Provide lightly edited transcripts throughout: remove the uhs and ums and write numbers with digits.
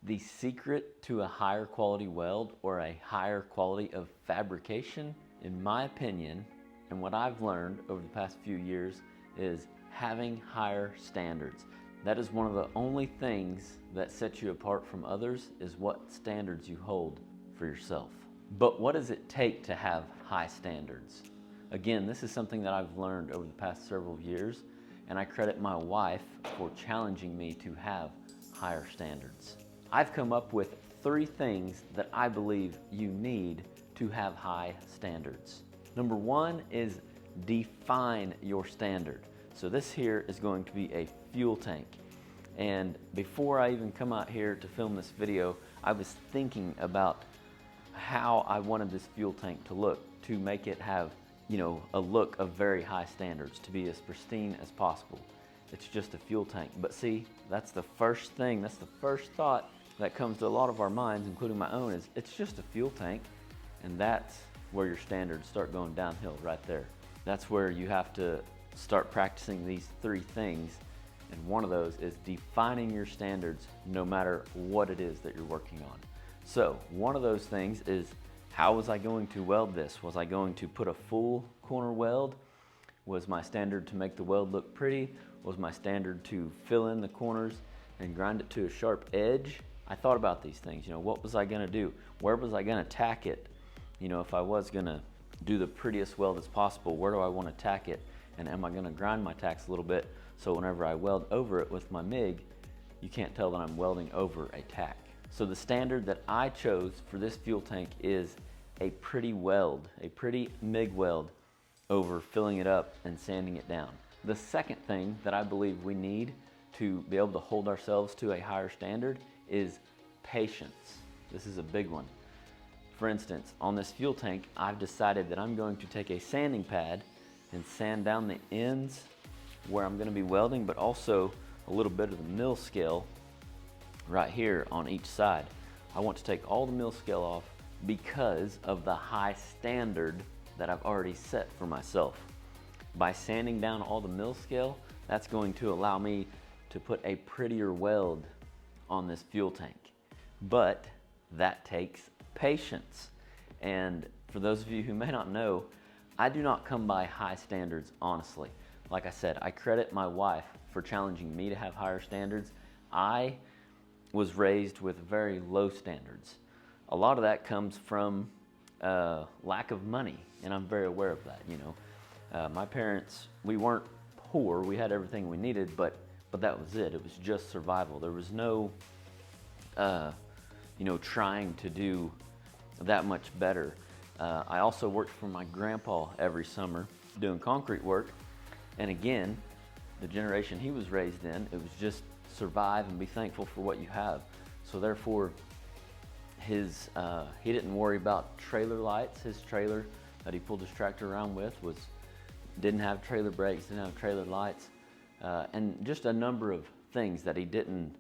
The secret to a higher quality weld or a higher quality of fabrication, in my opinion, and what I've learned over the past few years, is having higher standards. That is one of the only things that sets you apart from others, is what standards you hold for yourself. But what does it take to have high standards? Again, this is something that I've learned over the past several years, and I credit my wife for challenging me to have higher standards. I've come up with 3 things that I believe you need to have high standards. Number 1 is define your standard. So this here is going to be a fuel tank. And before I even come out here to film this video, I was thinking about how I wanted this fuel tank to look, to make it have, a look of very high standards, to be as pristine as possible. It's just a fuel tank. But see, that's the first thing, that's the first thought that comes to a lot of our minds, including my own, is it's just a fuel tank. And that's where your standards start going downhill right there. That's where you have to start practicing these 3 things. And one of those is defining your standards no matter what it is that you're working on. So one of those things is, how was I going to weld this? Was I going to put a full corner weld? Was my standard to make the weld look pretty? Was my standard to fill in the corners and grind it to a sharp edge? I thought about these things. What was I gonna do? Where was I gonna tack it? If I was gonna do the prettiest weld as possible, where do I want to tack it? And am I gonna grind my tacks a little bit so whenever I weld over it with my MIG, you can't tell that I'm welding over a tack? So the standard that I chose for this fuel tank is a pretty weld, a pretty MIG weld over filling it up and sanding it down. The second thing that I believe we need to be able to hold ourselves to a higher standard is patience. This is a big one. For instance, on this fuel tank, I've decided that I'm going to take a sanding pad and sand down the ends where I'm going to be welding, but also a little bit of the mill scale right here on each side. I want to take all the mill scale off because of the high standard that I've already set for myself. By sanding down all the mill scale, that's going to allow me to put a prettier weld on this fuel tank. But that takes patience. And for those of you who may not know, I do not come by high standards honestly. Like I said, I credit my wife for challenging me to have higher standards. I was raised with very low standards. A lot of that comes from lack of money, and I'm very aware of that. My parents, we weren't poor, we had everything we needed, but that was it. It was just survival. There was no trying to do that much better. I also worked for my grandpa every summer doing concrete work. And again, the generation he was raised in, it was just survive and be thankful for what you have. So therefore, he didn't worry about trailer lights. His trailer that he pulled his tractor around with didn't have trailer brakes, didn't have trailer lights, and just a number of things that he didn't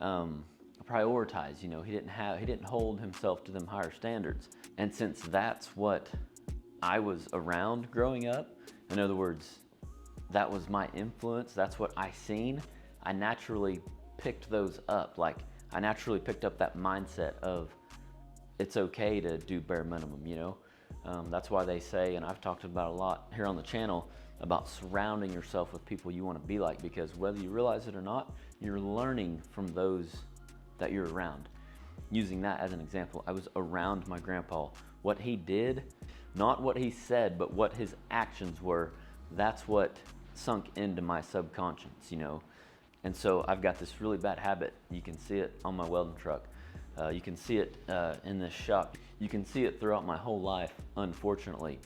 prioritize. He didn't hold himself to them higher standards. And since that's what I was around growing up, in other words, that was my influence, that's what I seen, I naturally picked those up. Like, I naturally picked up that mindset of it's okay to do bare minimum, That's why they say, and I've talked about a lot here on the channel, about surrounding yourself with people you want to be like, because whether you realize it or not, you're learning from those that you're around. Using that as an example, I was around my grandpa. What he did, not what he said, but what his actions were, that's what sunk into my subconscious, And so I've got this really bad habit. You can see it on my welding truck. You can see it in this shop. You can see it throughout my whole life, unfortunately.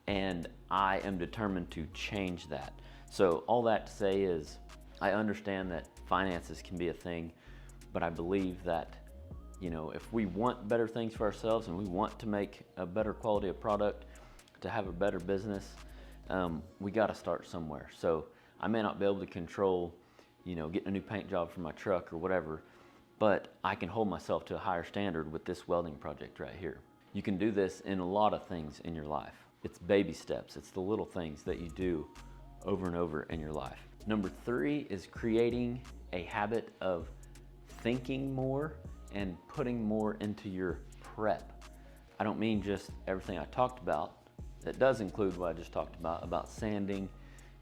And I am determined to change that. So all that to say is, I understand that finances can be a thing, but I believe that, if we want better things for ourselves and we want to make a better quality of product, to have a better business, we got to start somewhere. So I may not be able to control, getting a new paint job for my truck or whatever, but I can hold myself to a higher standard with this welding project right here. You can do this in a lot of things in your life. It's baby steps. It's the little things that you do over and over in your life. Number 3 is creating a habit of thinking more and putting more into your prep. I don't mean just everything I talked about. It does include what I just talked about sanding,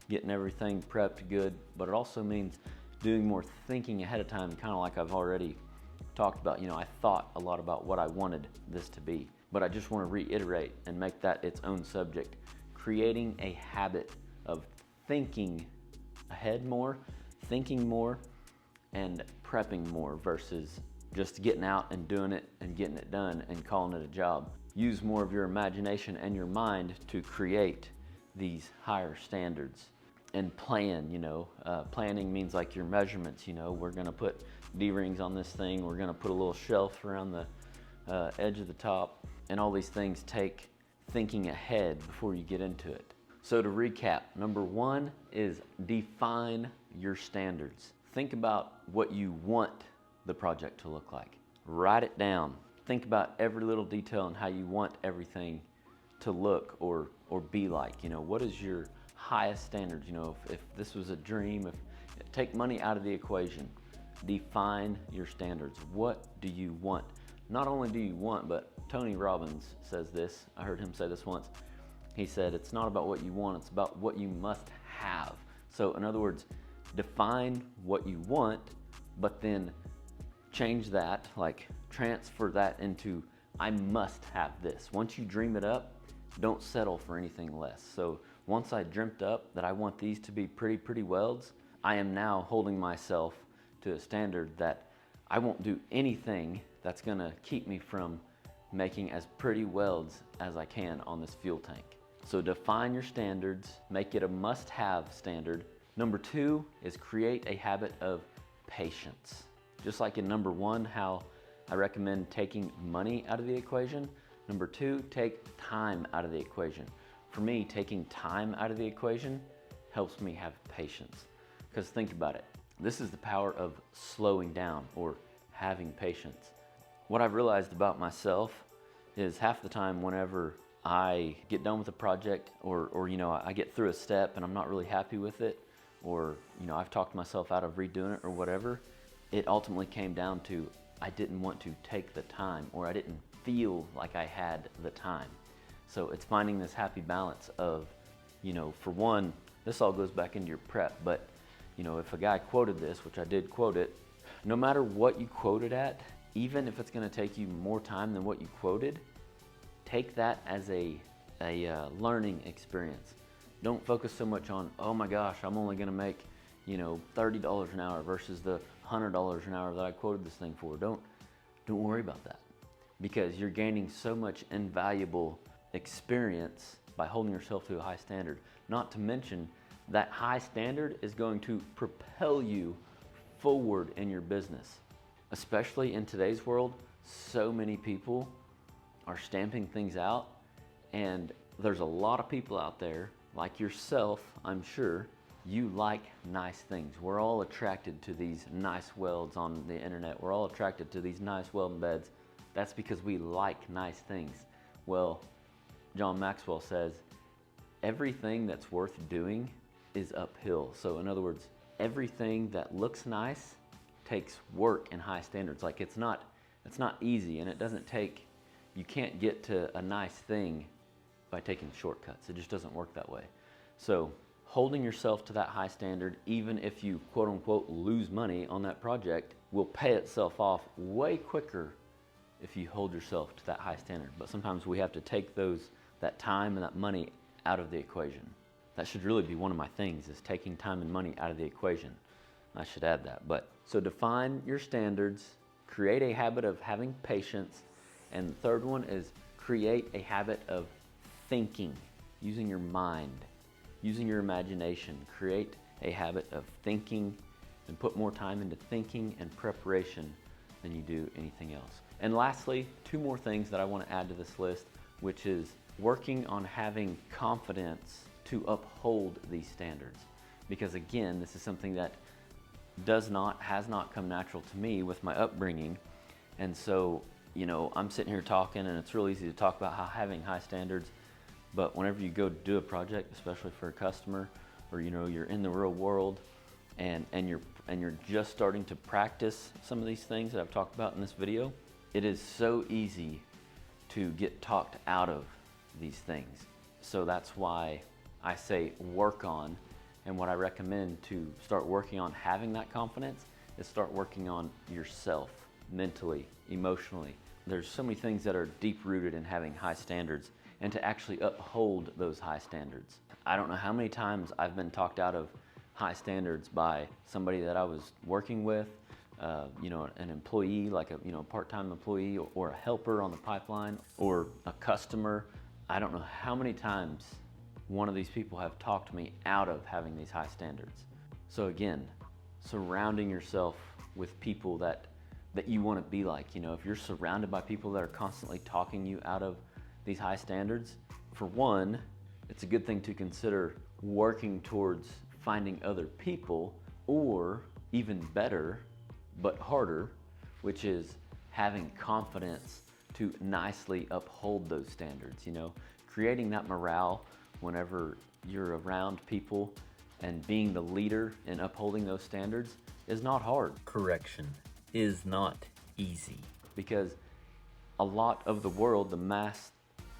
getting everything prepped good, but it also means doing more thinking ahead of time, kind of like I've already talked about. You know, I thought a lot about what I wanted this to be, but I just want to reiterate and make that its own subject. Creating a habit of thinking ahead more, thinking more, and prepping more versus just getting out and doing it and getting it done and calling it a job. Use more of your imagination and your mind to create these higher standards. And plan, planning means like your measurements. We're gonna put D-rings on this thing, we're gonna put a little shelf around the edge of the top, and all these things take thinking ahead before you get into it. So to recap, number one is define your standards. Think about what you want the project to look like. Write it down. Think about every little detail and how you want everything to look or be like. What is your highest standards? If this was a dream, take money out of the equation. Define your standards. What do you want? Not only do you want, but Tony Robbins says this. I heard him say this once. He said, it's not about what you want, it's about what you must have. So in other words, define what you want, but then change that, like transfer that into, I must have this. Once you dream it up, don't settle for anything less. So once I dreamt up that I want these to be pretty welds, I am now holding myself to a standard that I won't do anything that's gonna keep me from making as pretty welds as I can on this fuel tank. So define your standards, make it a must-have standard. Number two is create a habit of patience. Just like in number one, how I recommend taking money out of the equation. Number two, take time out of the equation. For me, taking time out of the equation helps me have patience. Because think about it, this is the power of slowing down or having patience. What I've realized about myself is half the time whenever I get done with a project or I get through a step and I'm not really happy with it, or I've talked myself out of redoing it or whatever, it ultimately came down to I didn't want to take the time, or I didn't feel like I had the time. So it's finding this happy balance of, for one, this all goes back into your prep, but if a guy quoted this, which I did quote it, no matter what you quoted at, even if it's gonna take you more time than what you quoted, take that as a learning experience. Don't focus so much on, oh my gosh, I'm only gonna make $30 an hour versus the $100 an hour that I quoted this thing for. Don't worry about that, because you're gaining so much invaluable experience by holding yourself to a high standard. Not to mention that high standard is going to propel you forward in your business. Especially in today's world, so many people are stamping things out, and there's a lot of people out there like yourself, I'm sure. You like nice things. We're all attracted to these nice welds on the internet. We're all attracted to these nice welding beds. That's because we like nice things. Well, John Maxwell says, everything that's worth doing is uphill. So in other words, everything that looks nice takes work and high standards. Like it's not easy, and it doesn't take, you can't get to a nice thing by taking shortcuts. It just doesn't work that way. So holding yourself to that high standard, even if you quote unquote lose money on that project, will pay itself off way quicker if you hold yourself to that high standard. But sometimes we have to take that time and that money out of the equation. That should really be one of my things, is taking time and money out of the equation. I should add that. But so define your standards, create a habit of having patience, and the third one is create a habit of thinking, using your mind, using your imagination. Create a habit of thinking and put more time into thinking and preparation than you do anything else. And lastly, two more things that I want to add to this list, which is working on having confidence to uphold these standards. Because again, this is something that has not come natural to me with my upbringing. And so, I'm sitting here talking, and it's real easy to talk about how having high standards, but whenever you go do a project, especially for a customer, or you're in the real world, and you're just starting to practice some of these things that I've talked about in this video, it is so easy to get talked out of these things. So that's why I say work on, and what I recommend to start working on having that confidence is start working on yourself mentally, emotionally. There's so many things that are deep rooted in having high standards and to actually uphold those high standards. I don't know how many times I've been talked out of high standards by somebody that I was working with, an employee, like a part-time employee, or a helper on the pipeline, or a customer. I don't know how many times one of these people have talked me out of having these high standards. So again, surrounding yourself with people that you want to be like. If you're surrounded by people that are constantly talking you out of these high standards, for one, it's a good thing to consider working towards finding other people, or even better, but harder, which is having confidence to nicely uphold those standards. Creating that morale whenever you're around people and being the leader in upholding those standards is not hard. Correction, is not easy. Because a lot of the world, the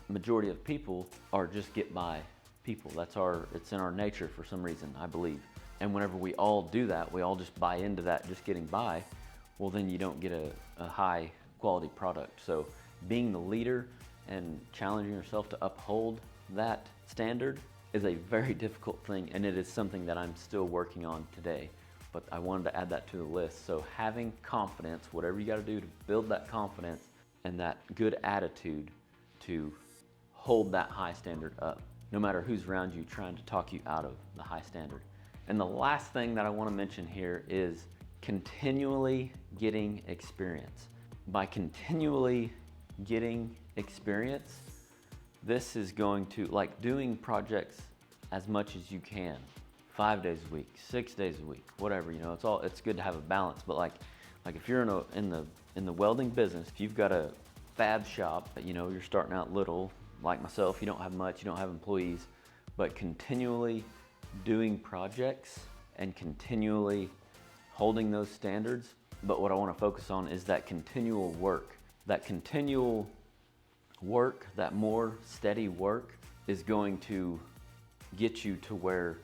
majority of people are just get by people. It's in our nature for some reason, I believe. And whenever we all do that, we all just buy into that, just getting by, well then you don't get a high quality product. So being the leader and challenging yourself to uphold that standard is a very difficult thing, and it is something that I'm still working on today. But I wanted to add that to the list. So having confidence, whatever you got to do to build that confidence and that good attitude to hold that high standard up, no matter who's around you trying to talk you out of the high standard. And the last thing that I want to mention here is continually getting experience. By continually getting experience, this is going to, like doing projects as much as you can, 5 days a week, 6 days a week, whatever, it's good to have a balance. But like if you're in the welding business, if you've got a fab shop, you're starting out little, like myself, you don't have much, you don't have employees, but continually doing projects and continually holding those standards. But what I want to focus on is that continual work. That continual work, that more steady work, is going to get you to where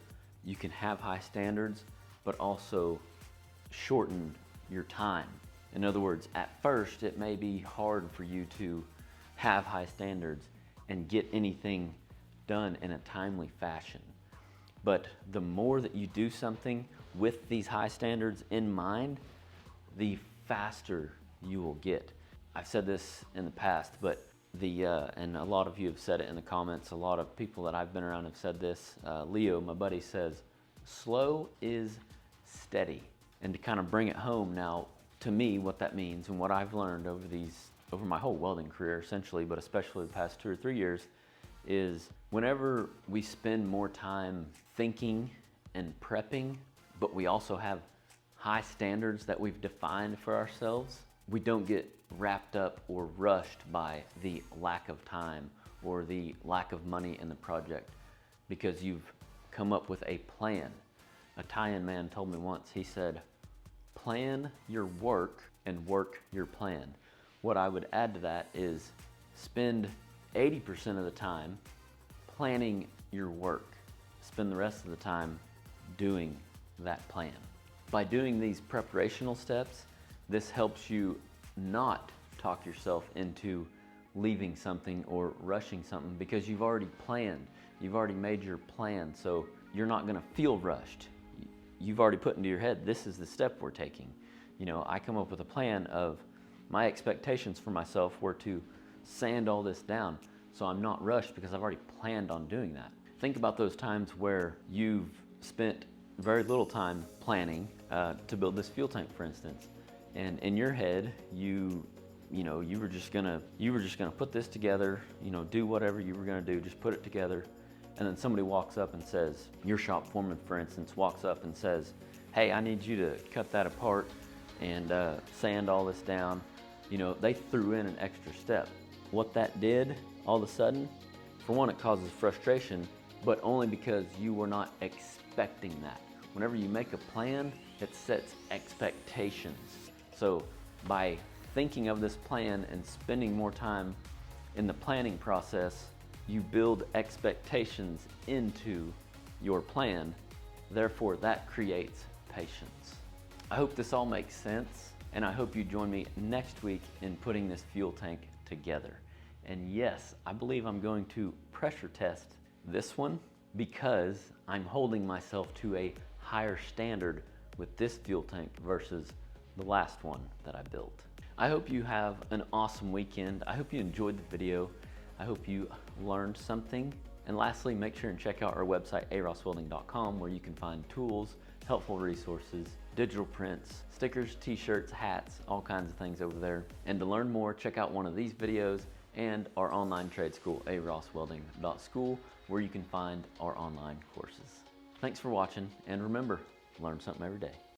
you can have high standards, but also shorten your time. In other words, at first, it may be hard for you to have high standards and get anything done in a timely fashion. But the more that you do something with these high standards in mind, the faster you will get. I've said this in the past, but and a lot of you have said it in the comments, a lot of people that I've been around have said this. Leo, my buddy, says, slow is steady. And to kind of bring it home now, to me, what that means and what I've learned over my whole welding career essentially, but especially the past 2 or 3 years, is whenever we spend more time thinking and prepping, but we also have high standards that we've defined for ourselves, we don't get wrapped up or rushed by the lack of time or the lack of money in the project, because you've come up with a plan. A Italian man told me once, he said, plan your work and work your plan. What I would add to that is spend 80% of the time planning your work. Spend the rest of the time doing that plan. By doing these preparational steps, this helps you not talk yourself into leaving something or rushing something, because you've already planned. You've already made your plan, so you're not gonna feel rushed. You've already put into your head, this is the step we're taking. I come up with a plan of my expectations for myself were to sand all this down, so I'm not rushed because I've already planned on doing that. Think about those times where you've spent very little time planning to build this fuel tank, for instance. And in your head, you were just gonna put this together, do whatever you were gonna do, just put it together. And then somebody walks up and says, your shop foreman, for instance, walks up and says, hey, I need you to cut that apart and sand all this down. They threw in an extra step. What that did, all of a sudden, for one, it causes frustration, but only because you were not expecting that. Whenever you make a plan, it sets expectations. So by thinking of this plan and spending more time in the planning process, you build expectations into your plan. Therefore, that creates patience. I hope this all makes sense, and I hope you join me next week in putting this fuel tank together. And yes, I believe I'm going to pressure test this one because I'm holding myself to a higher standard with this fuel tank versus the last one that I built. I hope you have an awesome weekend. I hope you enjoyed the video. I hope you learned something. And lastly, make sure and check out our website, arosswelding.com, where you can find tools, helpful resources, digital prints, stickers, t-shirts, hats, all kinds of things over there. And to learn more, check out one of these videos and our online trade school, arosswelding.school, where you can find our online courses. Thanks for watching, and remember, learn something every day.